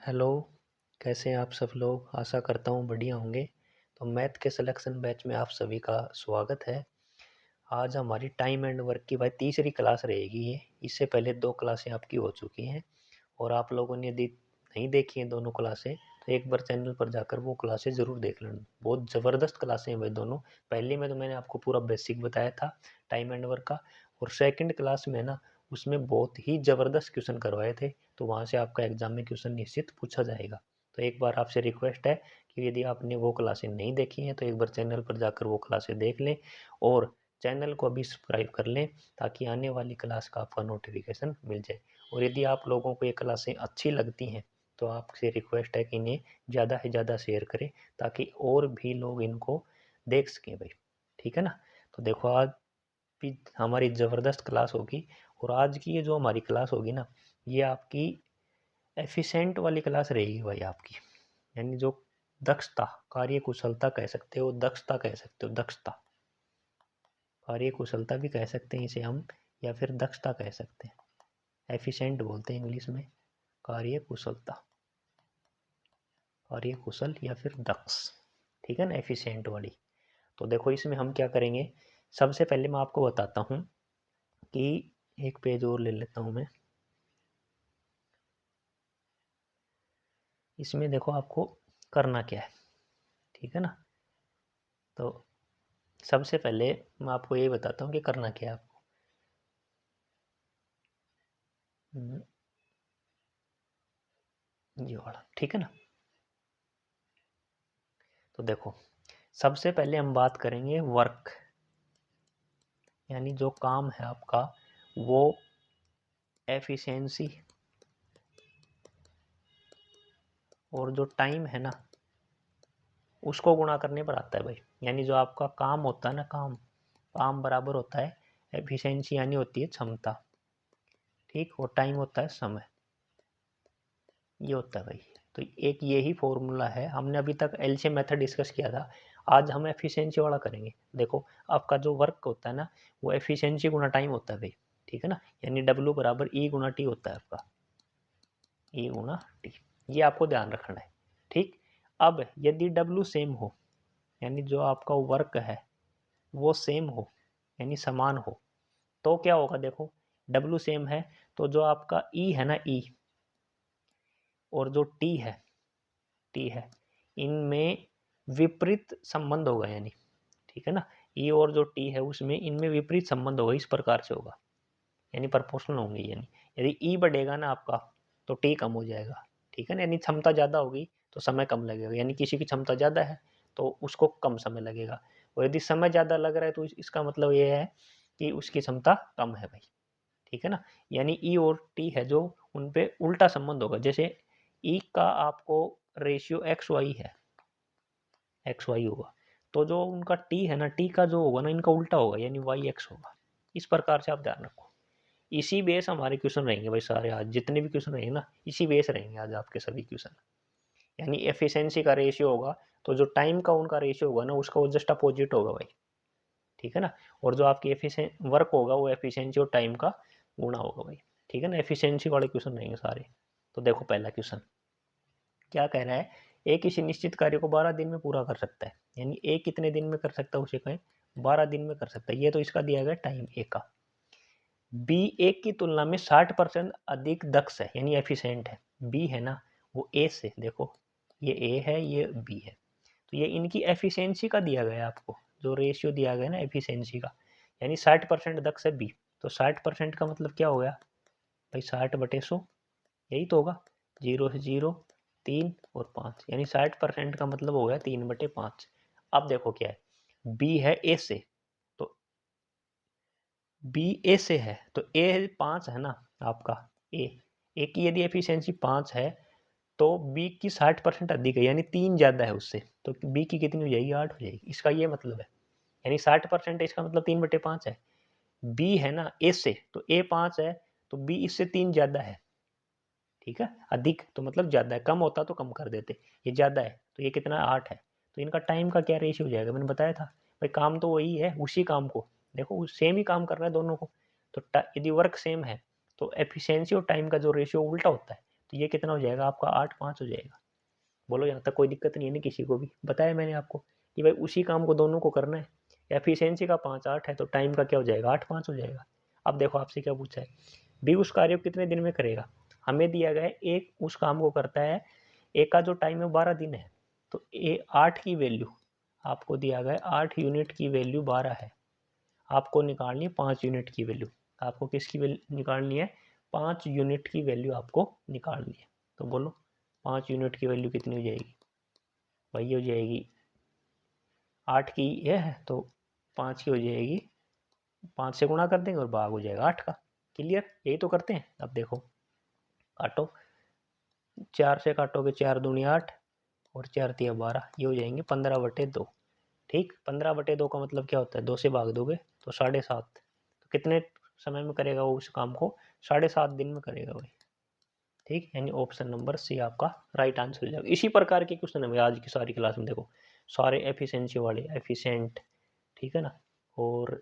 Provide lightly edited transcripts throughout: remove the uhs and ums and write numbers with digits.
Hello, कैसे हैं आप सब लोग? आशा करता हूँ बढ़िया होंगे। तो मैथ के सिलेक्शन बैच में आप सभी का स्वागत है। आज हमारी टाइम एंड वर्क की भाई तीसरी क्लास रहेगी ये। इससे पहले 2 क्लासें आपकी हो चुकी हैं और आप लोगों ने यदि नहीं देखी हैं दोनों क्लासें तो एक बार चैनल पर जाकर वो क्लासें ज़रूर देख लेना। बहुत ज़बरदस्त क्लासें हैं भाई दोनों। पहली में तो मैंने आपको पूरा बेसिक बताया था टाइम एंड वर्क का, और सेकंड क्लास में ना उसमें बहुत ही ज़बरदस्त क्वेश्चन करवाए थे, तो वहाँ से आपका एग्जाम में क्वेश्चन निश्चित पूछा जाएगा। तो एक बार आपसे रिक्वेस्ट है कि यदि आपने वो क्लासें नहीं देखी हैं तो एक बार चैनल पर जाकर वो क्लासें देख लें और चैनल को अभी सब्सक्राइब कर लें ताकि आने वाली क्लास का आपका नोटिफिकेशन मिल जाए। और यदि आप लोगों को ये क्लासें अच्छी लगती हैं तो आपसे रिक्वेस्ट है कि इन्हें ज़्यादा से ज़्यादा शेयर करें ताकि और भी लोग इनको देख सकें भाई। ठीक है ना? तो देखो आज भी हमारी ज़बरदस्त क्लास होगी और आज की ये जो हमारी क्लास होगी ना, ये आपकी एफिशिएंट वाली क्लास रहेगी भाई आपकी। यानी जो दक्षता, कार्य कुशलता कह सकते हो, दक्षता कह सकते हो, दक्षता। कार्य कुशलता भी कह सकते हैं इसे हम, या फिर दक्षता कह सकते हैं। एफिशिएंट बोलते हैं इंग्लिश में कार्य कुशलता, कार्य कुशल या फिर दक्ष। ठीक है ना, एफिशिएंट वाली। तो देखो इसमें हम क्या करेंगे, सबसे पहले मैं आपको बताता हूँ कि एक पेज और ले लेता हूँ मैं। इसमें देखो आपको करना क्या है। ठीक है ना? तो सबसे पहले मैं आपको ये बताता हूँ कि करना क्या है आपको। ये वाला, ठीक है ना? तो देखो सबसे पहले हम बात करेंगे वर्क, यानी जो काम है आपका वो एफिशिएंसी, और जो टाइम है ना उसको गुणा करने पर आता है भाई। यानी जो आपका काम होता है ना, काम काम बराबर होता है एफिशिएंसी, यानी होती है क्षमता। ठीक, और टाइम होता है समय। ये होता है भाई। तो एक यही फॉर्मूला है, हमने अभी तक एलसीएम मेथड डिस्कस किया था, आज हम एफिशिएंसी वाला करेंगे। देखो आपका जो वर्क होता है ना वो एफिशिएंसी गुना टाइम होता है भाई। ठीक है ना? यानी डब्ल्यू बराबर ई गुना टी होता है आपका, ई गुना टी। ये आपको ध्यान रखना है। ठीक, अब यदि डब्ल्यू सेम हो, यानी जो आपका वर्क है वो सेम हो, यानी समान हो, तो क्या होगा देखो, डब्ल्यू सेम है तो जो आपका ई है ना, ई और जो टी है इनमें विपरीत संबंध होगा। यानी ठीक है ना, ई और जो टी है उसमें इनमें विपरीत संबंध होगा, इस प्रकार से होगा, यानी प्रोपोर्शनल होंगे। यानी यदि ई बढ़ेगा ना आपका तो टी कम हो जाएगा। ठीक है ना? यानी क्षमता ज़्यादा होगी तो समय कम लगेगा, यानी किसी की क्षमता ज़्यादा है तो उसको कम समय लगेगा, और यदि समय ज़्यादा लग रहा है तो इसका मतलब ये है कि उसकी क्षमता कम है भाई। ठीक है ना? यानी ई और टी है जो उन पे उल्टा संबंध होगा। जैसे ई का आपको रेशियो एक्स वाई है, एक्स वाई होगा, तो जो उनका टी है ना, टी का जो होगा ना इनका उल्टा होगा, यानी वाई एक्स होगा। इस प्रकार से आप ध्यान रखो। इसी बेस हमारे क्वेश्चन रहेंगे भाई सारे, आज जितने भी क्वेश्चन रहेंगे ना इसी बेस रहेंगे आज आपके सभी क्वेश्चन। यानी एफिशिएंसी का रेशियो होगा तो जो टाइम का उनका रेशियो होगा ना उसका वो जस्ट अपोजिट होगा भाई। ठीक है ना? और जो आपकी एफिशिएंट वर्क होगा वो एफिशिएंसी और टाइम का गुणा होगा भाई। ठीक है ना? एफिशिएंसी वाले क्वेश्चन रहेंगे सारे। तो देखो पहला क्वेश्चन क्या कह रहा है, ए किसी निश्चित कार्य को 12 दिन में पूरा कर सकता है। यानी ए कितने दिन में कर सकता है उसे कहें, 12 दिन में कर सकता है। ये तो इसका दिया गया टाइम ए का। बी एक की तुलना में 60% अधिक दक्ष है, यानी एफिशिएंट है। बी है ना वो ए से, देखो ये ए है ये बी है, तो ये इनकी एफिशिएंसी का दिया गया है आपको, जो रेशियो दिया गया है ना एफिशिएंसी का, यानी 60% दक्ष है बी। तो 60% का मतलब क्या हो गया भाई, 60/100, यही तो होगा। 0 से 0, 3 और 5, यानी 60% का मतलब हो गया 3/5। अब देखो क्या है, बी है ए से, तो बी ए से है तो ए 5 है ना आपका, ए ए की यदि एफिशिएंसी 5 है तो बी की 60% अधिक है, यानी 3 ज़्यादा है उससे, तो बी की कितनी हो जाएगी, 8 हो जाएगी। इसका ये मतलब है, यानी 60% है इसका मतलब 3/5 है। बी है ना ए से, तो ए 5 है तो बी इससे 3 ज़्यादा है। ठीक है, अधिक तो मतलब ज़्यादा है, कम होता तो कम कर देते, ये ज़्यादा है तो ये कितना 8 है। तो इनका टाइम का क्या रेशियो हो जाएगा, मैंने बताया था भाई, काम तो वही है, उसी काम को देखो सेम ही काम कर रहा है दोनों को। तो यदि वर्क सेम है तो एफिशिएंसी और टाइम का जो रेशियो उल्टा होता है, तो ये कितना हो जाएगा आपका 8/5 हो जाएगा। बोलो यहाँ तक कोई दिक्कत नहीं है ना किसी को भी? बताया मैंने आपको कि भाई उसी काम को दोनों को करना है। एफिशिएंसी का 5/8 है तो टाइम का क्या हो जाएगा 8/5 हो जाएगा। अब देखो आपसे क्या पूछा है, बी उस कार्य को कितने दिन में करेगा। हमें दिया गया है एक उस काम को करता है, एक का जो टाइम है 12 दिन है, तो ए 8 की वैल्यू आपको दिया गया है, 8 यूनिट की वैल्यू 12 है, आपको निकालनी है 5 यूनिट की वैल्यू। आपको किसकी वैल्यू निकालनी है, 5 यूनिट की वैल्यू आपको निकालनी है। तो बोलो 5 यूनिट की वैल्यू कितनी हो जाएगी, वही हो जाएगी 8 की यह है तो 5 की हो जाएगी, 5 से गुणा कर देंगे और भाग हो जाएगा 8 का। क्लियर, यही तो करते हैं। अब देखो काटो, 4 से काटोगे 4 दूनी 8 और 4 तिया 12, ये हो जाएंगे 15/2। ठीक, 15/2 का मतलब क्या होता है, 2 से भाग दोगे तो 7.5। तो कितने समय में करेगा वो उस काम को, 7.5 दिन में करेगा भाई। ठीक, यानी ऑप्शन नंबर सी आपका राइट आंसर हो जाएगा। इसी प्रकार के क्वेश्चन है आज की सारी क्लास में, देखो सारे एफिशिएंसी वाले, एफिशिएंट, ठीक है ना, और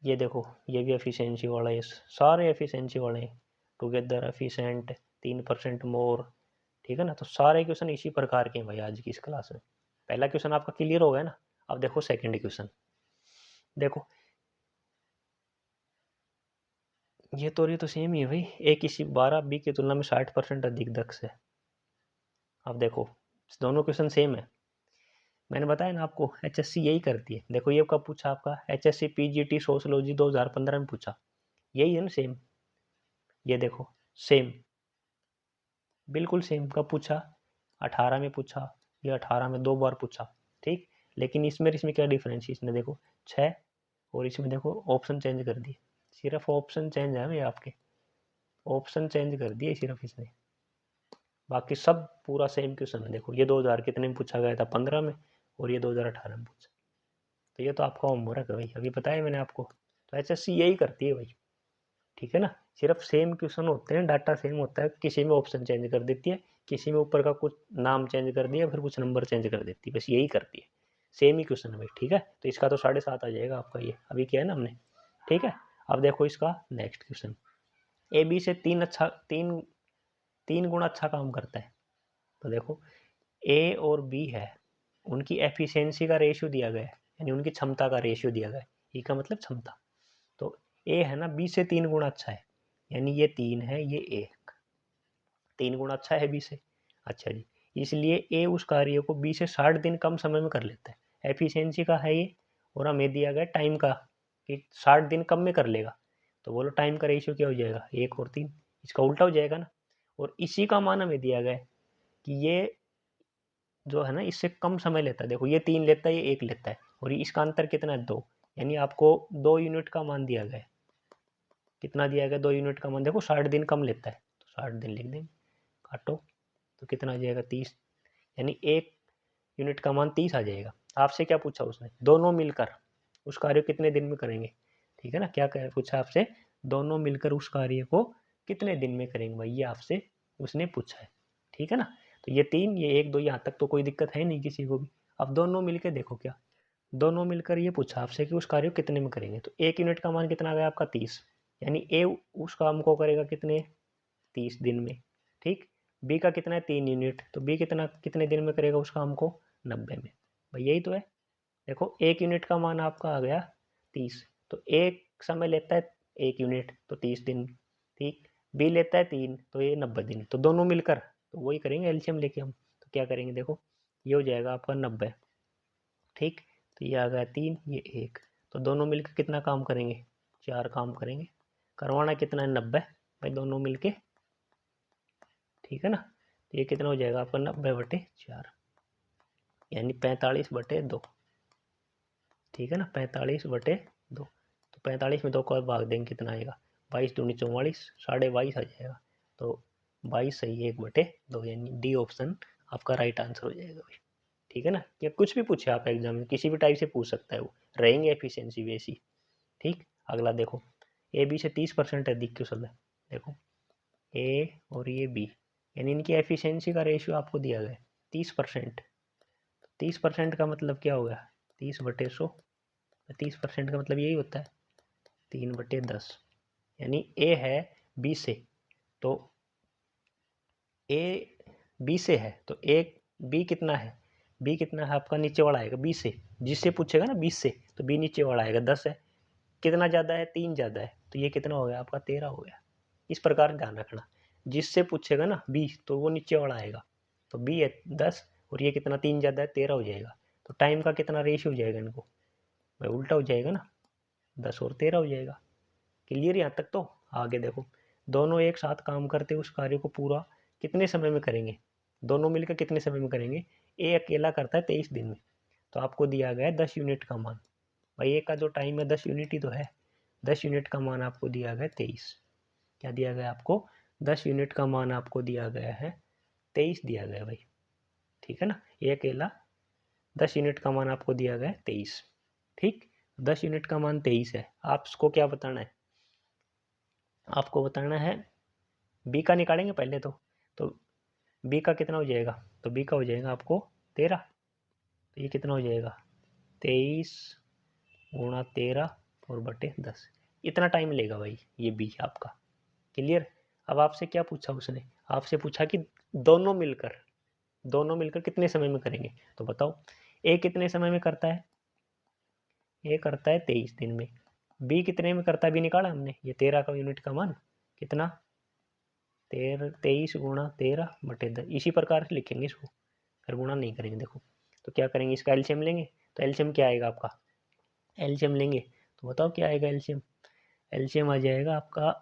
ये देखो ये भी एफिशिएंसी वाला है, सारे एफिशिएंसी वाले हैं, टुगेदर एफिशिएंट 3% मोर, ठीक है ना। तो सारे क्वेश्चन इसी प्रकार के हैं भाई आज की इस क्लास में। पहला क्वेश्चन आपका क्लियर हो गया ना। अब देखो सेकंड क्वेश्चन, देखो ये तो सेम ही है भाई, ए किसी 12 बी की तुलना में 60% अधिक दक्ष है। अब देखो दोनों क्वेश्चन सेम है, मैंने बताया ना आपको एचएससी यही करती है। देखो ये कब पूछा आपका, एचएससी पीजीटी सोशियोलॉजी 2015 में पूछा, यही है ना सेम। ये देखो सेम, बिल्कुल सेम। कब पूछा, 18 में पूछा, ये 18 में 2 बार पूछा। ठीक, लेकिन इसमें क्या डिफरेंस है, इसमें देखो 6 और इसमें देखो ऑप्शन चेंज कर दिए, सिर्फ ऑप्शन चेंज है ये आपके, ऑप्शन चेंज कर दिए सिर्फ इसने, बाकी सब पूरा सेम क्वेश्चन है। देखो ये 2000 कितने में पूछा गया था, 15 में, और ये 2018 में पूछा। तो ये तो आपका होमवर्क है भाई, अभी बताया मैंने आपको। तो एचएससी यही करती है भाई, ठीक है ना, सिर्फ सेम क्वेश्चन होते हैं, डाटा सेम होता है, किसी में ऑप्शन चेंज कर देती है, किसी में ऊपर का कुछ नाम चेंज कर दिया, फिर कुछ नंबर चेंज कर देती है, बस यही करती है, सेम ही क्वेश्चन है भाई। ठीक है, तो इसका तो 7.5 आ जाएगा आपका, ये अभी किया है ना हमने। ठीक है, अब देखो इसका नेक्स्ट क्वेश्चन, ए बी से 3 गुना अच्छा काम करता है। तो देखो ए और बी है, उनकी एफिशिएंसी का रेशियो दिया गया है, यानी उनकी क्षमता का रेशियो दिया गया है, ई का मतलब क्षमता। तो ए है ना बी से 3 गुना अच्छा है, यानी ये 3 है, ये 1, 3 गुना अच्छा है बी से। अच्छा जी, इसलिए ए उस कार्य को बी से 60 दिन कम समय में कर लेता है, एफिशिएंसी का है ये, और हमें दिया गया टाइम का कि 60 दिन कम में कर लेगा। तो बोलो टाइम का रेशियो क्या हो जाएगा, 1 और 3, इसका उल्टा हो जाएगा ना। और इसी का मान हमें दिया गया है कि ये जो है ना इससे कम समय लेता है। देखो ये 3 लेता है, ये 1 लेता है, और इसका अंतर कितना है 2, यानी आपको 2 यूनिट का मान दिया गया है। कितना दिया गया, 2 यूनिट का मान, देखो 60 दिन कम लेता है, तो 60 दिन लिख देंगे, काटो तो कितना आ जाएगा 30, यानी 1 यूनिट का मान 30 आ जाएगा। आपसे क्या पूछा उसने, दोनों मिलकर उस कार्य को कितने दिन में करेंगे। ठीक है ना, क्या पूछा आपसे, दोनों मिलकर उस कार्य को कितने दिन में करेंगे भाई, ये आपसे उसने पूछा है। ठीक है ना, तो ये 3 ये 1 2 यहाँ तक तो कोई दिक्कत है नहीं किसी को भी। अब दोनों मिलकर देखो, क्या दोनों मिलकर ये पूछा आपसे कि उस कार्य को कितने में करेंगे, तो 1 यूनिट का मान कितना आ गया आपका 30, यानी ए उस काम को करेगा कितने 30 दिन में। ठीक, बी का कितना है 3 यूनिट, तो बी कितना कितने दिन में करेगा उस काम को 90 में। भाई यही तो है, देखो 1 यूनिट का मान आपका आ गया 30, तो एक समय लेता है 1 यूनिट तो 30 दिन। ठीक, बी लेता है 3 तो ये 90 दिन, तो दोनों मिलकर तो वही करेंगे एलसीएम लेके हम। तो क्या करेंगे, देखो ये हो जाएगा आपका 90। ठीक, तो ये आ गया 3 ये 1, तो दोनों मिलकर कितना काम करेंगे, 4 काम करेंगे। करवाना कितना है 90 भाई दोनों मिलके, ठीक है ना। तो ये कितना हो जाएगा आपका 90/4, यानी 45/2। ठीक है ना, 45/2, तो 45 में 2 को भाग देंगे कितना आएगा, 22 दूनी 44, 22.5 आ जाएगा। तो 22 सही है 1/2, यानी डी ऑप्शन आपका राइट आंसर हो जाएगा भाई। ठीक है ना, या कुछ भी पूछे आप एग्जाम में किसी भी टाइप से पूछ सकता है, वो रहेंगे एफिशिएंसी वैसी। ठीक, अगला देखो ए बी से 30% अधिक क्वेश्चन है। देखो ए और ये बी, यानी इनकी एफिशिएंसी का रेशियो आपको दिया गया है 30%। 30% का मतलब क्या होगा, 30/100, 30% का मतलब यही होता है 3/10, यानी ए है बी से, तो ए बी से है तो ए बी कितना है, बी कितना है आपका नीचे वाला आएगा बी से, जिससे पूछेगा ना 20 से तो बी नीचे वाला आएगा 10 है, कितना ज़्यादा है 3 ज़्यादा है तो ये कितना हो गया आपका 13 हो गया। इस प्रकार ध्यान रखना, जिससे पूछेगा ना 20 तो वो नीचे वाला आएगा, तो बी है 10 और ये कितना 3 ज़्यादा है 13 हो जाएगा। तो टाइम का कितना रेशियो हो जाएगा इनको, भाई उल्टा हो जाएगा ना, 10 और 13 हो जाएगा। क्लियर यहाँ तक। तो आगे देखो, दोनों एक साथ काम करते उस कार्य को पूरा कितने समय में करेंगे, दोनों मिलकर कितने समय में करेंगे। ए अकेला करता है 23 दिन में, तो आपको दिया गया है 10 यूनिट का मान, भाई ए का जो टाइम है 10 यूनिट ही तो है, 10 यूनिट का मान आपको दिया गया 23। क्या दिया गया आपको, 10 यूनिट का मान आपको दिया गया है 23 दिया गया भाई, ठीक है ना। ए अकेला 10 यूनिट का मान आपको दिया गया है 23, ठीक। 10 यूनिट का मान 23 है, आपको क्या बताना है, आपको बताना है बी का निकालेंगे पहले तो बी का कितना हो जाएगा, तो बी का हो जाएगा आपको 13, तो ये कितना हो जाएगा 23 गुणा 13 और बटे 10, इतना टाइम लेगा भाई ये बी आपका। क्लियर। अब आपसे क्या पूछा उसने, आपसे पूछा कि दोनों मिलकर कितने समय में करेंगे, तो बताओ ए कितने समय में करता है, ए करता है 23 दिन में, बी कितने में करता है, बी निकाला हमने, ये 13 का यूनिट का मान कितना 23 गुणा 13 बटे 10, इसी प्रकार से लिखेंगे इसको, फिर गुणा नहीं करेंगे। देखो तो क्या करेंगे, इसका एलसीएम लेंगे, तो एलसीएम क्या आएगा आपका, एलसीएम लेंगे तो बताओ क्या आएगा एलसीएम, एलसीएम आ जाएगा आपका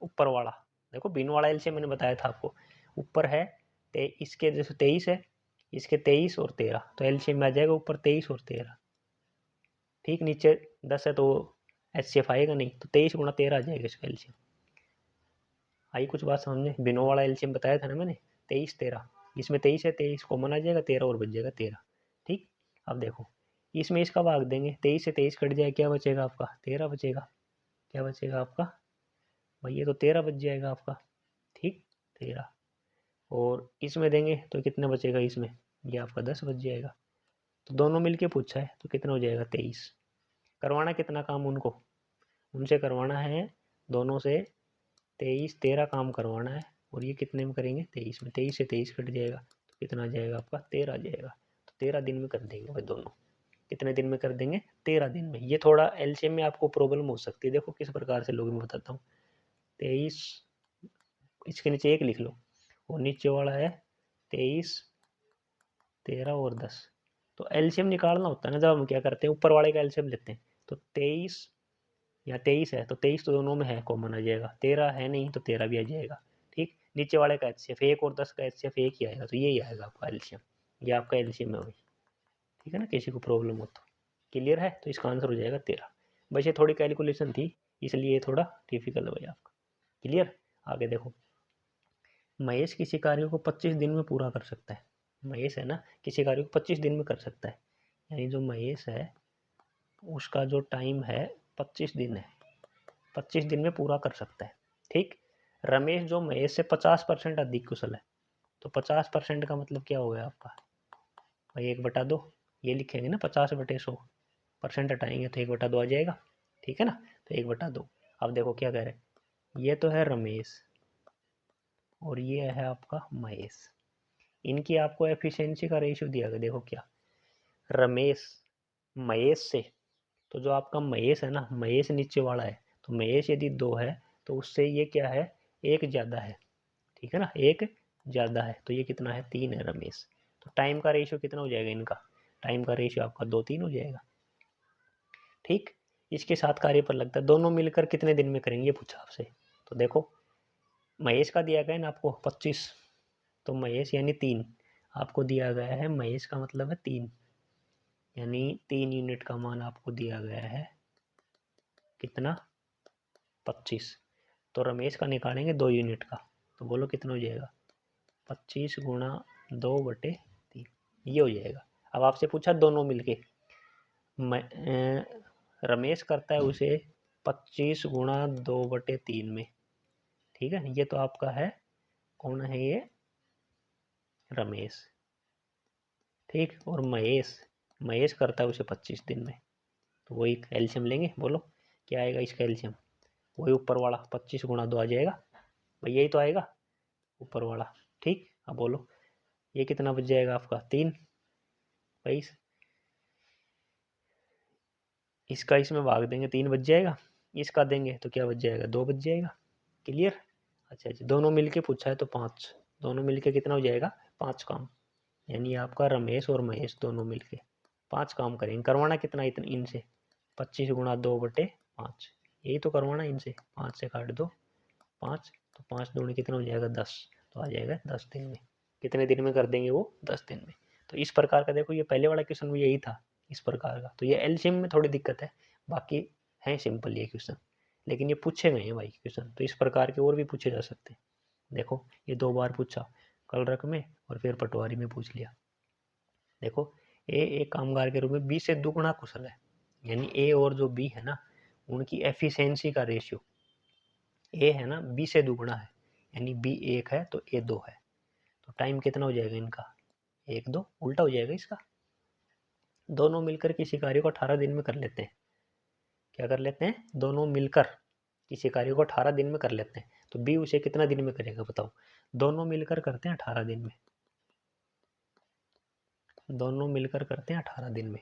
ऊपर वाला, देखो बिन वाला एलसीएम मैंने बताया था आपको, ऊपर है इसके जैसे 23 है, इसके 23 और 13, तो एलसीएम में आ जाएगा ऊपर 23 और 13, ठीक। नीचे 10 है तो एचसीएफ आएगा नहीं, तो 23 गुणा 13 आ जाएगा इसका एलसीएम। आई कुछ बात समझने, बिनो वाला एलसीएम बताया था ना मैंने 23 13, इसमें 23 है 23 कॉमन आ जाएगा 13 और बच जाएगा 13, ठीक। अब देखो इसमें इसका भाग देंगे, 23 से 23 कट जाए क्या बचेगा आपका 13 बचेगा, क्या बचेगा आपका भाई ये तो 13 बच जाएगा आपका, ठीक 13, और इसमें देंगे तो कितना बचेगा इसमें, ये आपका 10 बच जाएगा। तो दोनों मिलके पूछा है तो कितना हो जाएगा 23, करवाना कितना काम उनको, उनसे करवाना है दोनों से 23 13 काम करवाना है, और ये कितने में करेंगे 23 में, 23 से 23 कट जाएगा तो कितना आ जाएगा आपका 13 आ जाएगा। तो 13 दिन में कर देंगे भाई दोनों, कितने दिन में कर देंगे 13 दिन में। ये थोड़ा एलसीएम में आपको प्रॉब्लम हो सकती है, देखो किस प्रकार से लोग मैं बताता हूँ। 23 इसके नीचे 1 लिख लो, और नीचे वाला है 23 13 और 10, तो एलसीएम निकालना होता है ना, जब हम क्या करते हैं ऊपर वाले का एलसीएम लेते हैं, तो 23 या 23 है तो 23 तो दोनों में है कॉमन आ जाएगा, 13 है नहीं तो 13 भी आ जाएगा, ठीक। नीचे वाले का एचसीएफ 1 और 10 का एचसीएफ 1 ही आएगा, तो यही आएगा आपका एलसीएम, ये आपका एलसीएम है भाई, ठीक है ना। किसी को प्रॉब्लम हो तो क्लियर है, तो इसका आंसर हो जाएगा 13। बस ये थोड़ी कैलकुलेशन थी इसलिए थोड़ा डिफिकल्ट है भाई आपका। क्लियर। आगे देखो, महेश किसी कार्य को 25 दिन में पूरा कर सकता है, महेश है ना किसी कार्य को 25 दिन में कर सकता है, यानी जो महेश है उसका जो टाइम है 25 दिन है, 25 दिन में पूरा कर सकता है, ठीक। रमेश जो महेश से 50% अधिक कुशल है, तो 50% का मतलब क्या हो गया आपका भाई 1/2, ये लिखेंगे ना 50/100, हटाएंगे तो 1/2 आ जाएगा, ठीक है ना। तो 1/2। अब देखो क्या कह रहे हैं, ये तो है रमेश और ये है आपका महेश, इनकी आपको एफिशिएंसी का रेशियो दिया गया, देखो क्या रमेश महेश से, तो जो आपका महेश है ना, महेश नीचे वाला है, तो महेश यदि 2 है तो उससे ये क्या है 1 ज़्यादा है, ठीक है ना, 1 ज़्यादा है, तो ये कितना है 3 है रमेश। तो टाइम का रेशियो कितना हो जाएगा इनका, टाइम का रेशियो आपका 2-3 हो जाएगा, ठीक। इसके साथ कार्य पर लगता है, दोनों मिलकर कितने दिन में करेंगे ये पूछा आपसे। तो देखो महेश का दिया गया है ना आपको 25, तो महेश यानी 3, आपको दिया गया है महेश का मतलब है 3, यानी 3 यूनिट का मान आपको दिया गया है कितना 25, तो रमेश का निकालेंगे 2 यूनिट का, तो बोलो कितना हो जाएगा 25 गुणा 2/3, ये हो जाएगा। अब आपसे पूछा दोनों मिलके, रमेश करता है उसे 25 गुणा 2/3 में, ठीक है, ये तो आपका है कौन है ये रमेश, ठीक। और महेश महेश करता है उसे 25 दिन में, तो वही एलसीएम लेंगे, बोलो क्या आएगा इसका एलसीएम, वही ऊपर वाला 25 गुणा 2 आ जाएगा भाई, यही तो आएगा, ऊपर वाला। ठीक, अब बोलो ये कितना बच जाएगा आपका 3 भाई, इसका इसमें भाग देंगे 3 बच जाएगा, इसका देंगे तो क्या बच जाएगा 2 बच जाएगा। क्लियर। अच्छा अच्छा, दोनों मिलके पूछा है तो 5, दोनों मिलके कितना हो जाएगा 5 काम, यानी आपका रमेश और महेश दोनों मिलके 5 काम करेंगे। करवाना कितना इतने इनसे 25 गुणा 2/5, यही तो करवाना इनसे। 5 से काट दो 5, तो 5 दूनी कितना हो जाएगा 10, तो आ जाएगा 10 दिन में। कितने दिन में कर देंगे वो 10 दिन में। तो इस प्रकार का देखो ये पहले वाला क्वेश्चन में यही था इस प्रकार का। तो ये एलसीएम में थोड़ी दिक्कत है, बाकी है सिंपल ये क्वेश्चन, लेकिन ये पूछे गए हैं भाई क्वेश्चन, तो इस प्रकार के और भी पूछे जा सकते हैं। देखो ये 2 बार पूछा, कल रक में और फिर पटवारी में पूछ लिया। देखो ए एक कामगार के रूप में बी से दुगुना कुशल है, यानी ए और जो बी है ना उनकी एफिशिएंसी का रेशियो, ए है ना बी से दुगुना है, यानी बी 1 है तो ए 2 है, तो टाइम कितना हो जाएगा इनका 1 2, उल्टा हो जाएगा इसका। दोनों मिलकर किसी कार्य को 18 दिन में कर लेते हैं। क्या कर लेते हैं, दोनों मिलकर किसी कार्य को 18 दिन में कर लेते हैं, तो बी उसे कितना दिन में करेगा बताओ। दोनों मिलकर करते हैं 18 दिन में, दोनों मिलकर करते हैं 18 दिन में।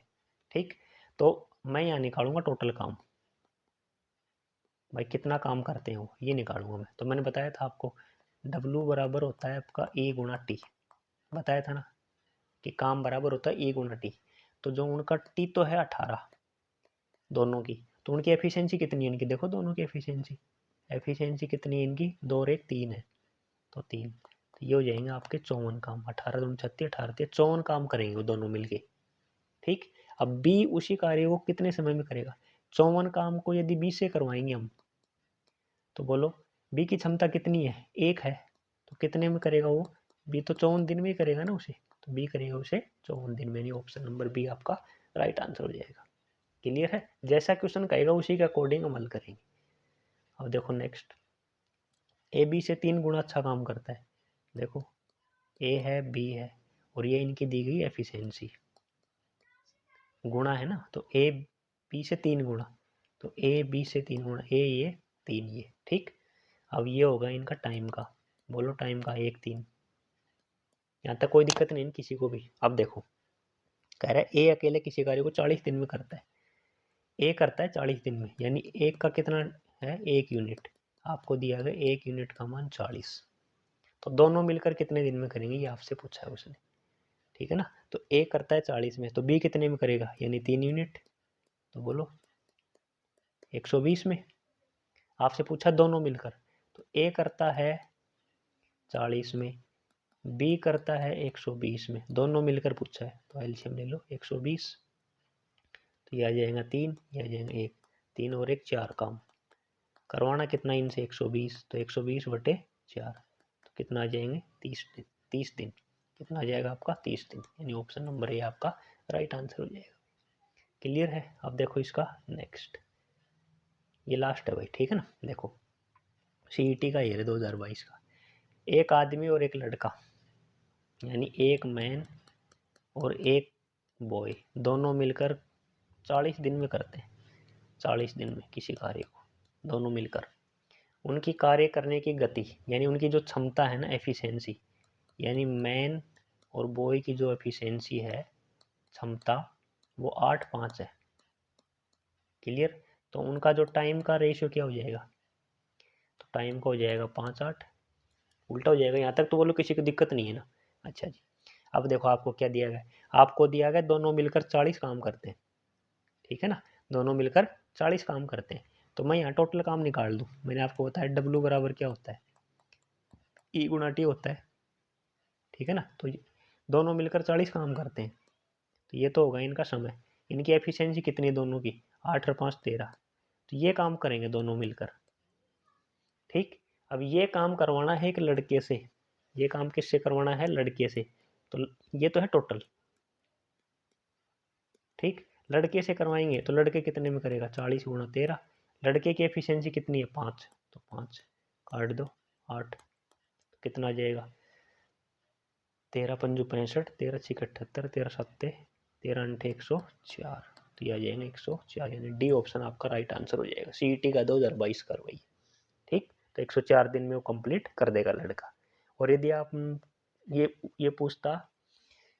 ठीक, तो मैं यहाँ निकालूंगा टोटल काम, भाई कितना काम करते हैं वो ये निकालूंगा मैं। तो मैंने बताया था आपको W बराबर होता है आपका E गुणा टी, बताया था ना कि काम बराबर होता है E गुणा टी। तो जो उनका टी तो है 18 दोनों की, तो उनकी एफिशिएंसी कितनी है इनकी, देखो दोनों की एफिशिएंसी कितनी है इनकी 2 और 1 3 है, तो 3, तो ये हो जाएंगे आपके 54 काम। 18 दूनी 36, 18 54 काम करेंगे वो दोनों मिलके। ठीक, अब बी उसी कार्य को कितने समय में करेगा, 54 काम को यदि बी से करवाएंगे हम, तो बोलो बी की क्षमता कितनी है 1 है, तो कितने में करेगा वो, बी तो 54 दिन में ही करेगा ना उसे, तो बी करेगा उसे 54 दिन में, ऑप्शन नंबर बी आपका राइट आंसर हो जाएगा। क्लियर है, जैसा क्वेश्चन कहेगा उसी के अकॉर्डिंग अमल करेंगे। अब देखो नेक्स्ट, ए बी से 3 गुना अच्छा काम करता है। देखो ए है बी है और ये इनकी दी गई एफिशिएंसी, गुणा है ना, तो ए बी से 3 गुणा, तो ए बी से 3 गुणा, ए ये 3 ये। ठीक, अब ये होगा इनका टाइम का, बोलो टाइम का 1 3, यहाँ तक कोई दिक्कत नहीं किसी को भी। अब देखो कह रहा है ए अकेले किसी कार्य को 40 दिन में करता है, ए करता है 40 दिन में, यानी एक का कितना है 1 यूनिट, आपको दिया गया 1 यूनिट का मान 40, तो दोनों मिलकर कितने दिन में करेंगे ये आपसे पूछा है उसने। ठीक है ना, तो ए करता है 40 में, तो बी कितने में करेगा, यानी 3 यूनिट, तो बोलो 120 में। आपसे पूछा दोनों मिलकर, तो ए करता है 40 में, बी करता है 120 में, दोनों मिलकर पूछा है, तो एलसीएम ले लो 120, तो ये आ जाएगा 3, ये आ जाएगा 1, 3 और 1 4 काम। करवाना कितना इनसे 120, तो 120 बटे 4, तो कितना आ जाएंगे 30 दिन, 30 दिन कितना आ जाएगा आपका 30 दिन, यानी ऑप्शन नंबर ए आपका राइट आंसर हो जाएगा। क्लियर है। अब देखो इसका नेक्स्ट, ये लास्ट है भाई, ठीक है ना। देखो सीईटी का ईयर 2022 का, एक आदमी और एक लड़का, यानी एक मैन और एक बॉय, दोनों मिलकर 40 दिन में करते हैं, 40 दिन में किसी कार्य को दोनों मिलकर। उनकी कार्य करने की गति, यानी उनकी जो क्षमता है ना एफिशिएंसी, यानी मैन और बॉय की जो एफिशिएंसी है क्षमता वो 8:5 है। क्लियर, तो उनका जो टाइम का रेशियो क्या हो जाएगा, तो टाइम का हो जाएगा 5:8, उल्टा हो जाएगा। यहाँ तक तो बोलो किसी को दिक्कत नहीं है ना। अच्छा जी, अब देखो आपको क्या दिया गया, आपको दिया गया दोनों मिलकर 40 काम करते हैं, ठीक है ना, दोनों मिलकर 40 काम करते हैं, तो मैं यहाँ टोटल काम निकाल दूँ। मैंने आपको बताया डब्ल्यू बराबर क्या होता है, ई गुणा टी होता है, ठीक है ना। तो दोनों मिलकर 40 काम करते हैं, तो ये तो होगा इनका समय। इनकी एफिशिएंसी कितनी दोनों की 8 और 5 13, तो ये काम करेंगे दोनों मिलकर। ठीक, अब ये काम करवाना है एक लड़के से, ये काम किससे करवाना है, लड़के से, तो ये तो है टोटल। ठीक, लड़के से करवाएंगे तो लड़के कितने में करेगा 40 गुणा 13, लड़के की एफिशिएंसी कितनी है 5, तो 5 काट दो 8, तो कितना आ जाएगा 13 पंजू 65, 13 6 78, 13 7 13 8 104, तो ये आ जाएगा 104, यानी डी ऑप्शन आपका राइट आंसर हो जाएगा। सीईटी का 2022 करवाइए। ठीक, तो 104 दिन में वो कंप्लीट कर देगा लड़का। और यदि आप ये पूछता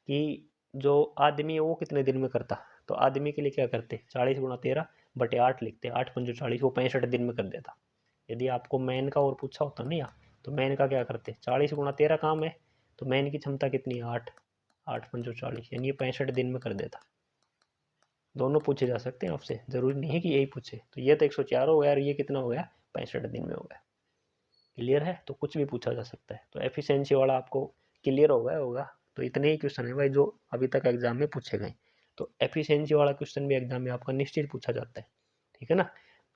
कि जो आदमी है वो कितने दिन में करता, तो आदमी के लिए क्या करते, 40 × 13/8 लिखते, 8×5 = 40, वो 65 दिन में कर देता। यदि आपको मैन का और पूछा होता ना यहाँ, तो मैन का क्या करते, 40 × 13 काम है, तो मैन की क्षमता कितनी है 8, 8×5 = 40, यानी ये 65 दिन में कर देता। दोनों पूछे जा सकते हैं आपसे, जरूरी नहीं है कि यही पूछे। तो ये तो 104 हो गया और ये कितना हो गया, 65 दिन में हो गया। क्लियर है, तो कुछ भी पूछा जा सकता है। तो एफिशिएंसी वाला आपको क्लियर हो गया होगा। तो इतने ही क्वेश्चन है भाई जो अभी तक एग्जाम में पूछे गए। तो एफिशिएंसी वाला क्वेश्चन भी एग्जाम में आपका निश्चित पूछा जाता है, ठीक है ना।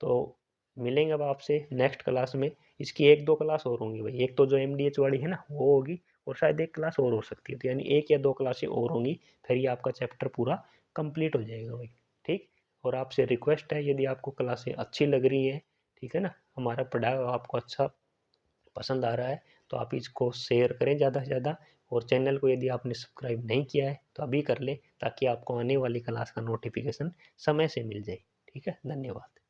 तो मिलेंगे अब आपसे नेक्स्ट क्लास में। इसकी 1-2 क्लास और होंगी भाई, एक तो जो MDH वाली है ना वो होगी, और शायद एक क्लास और हो सकती है, तो यानी 1 या 2 क्लासें और होंगी, फिर ये आपका चैप्टर पूरा कंप्लीट हो जाएगा भाई, ठीक। और आपसे रिक्वेस्ट है, यदि आपको क्लासें अच्छी लग रही हैं, ठीक है ना, हमारा पढ़ाया हुआ आपको अच्छा पसंद आ रहा है, तो आप इसको शेयर करें ज़्यादा से ज़्यादा। और चैनल को यदि आपने सब्सक्राइब नहीं किया है तो अभी कर लें, ताकि आपको आने वाली क्लास का नोटिफिकेशन समय से मिल जाए, ठीक है। धन्यवाद।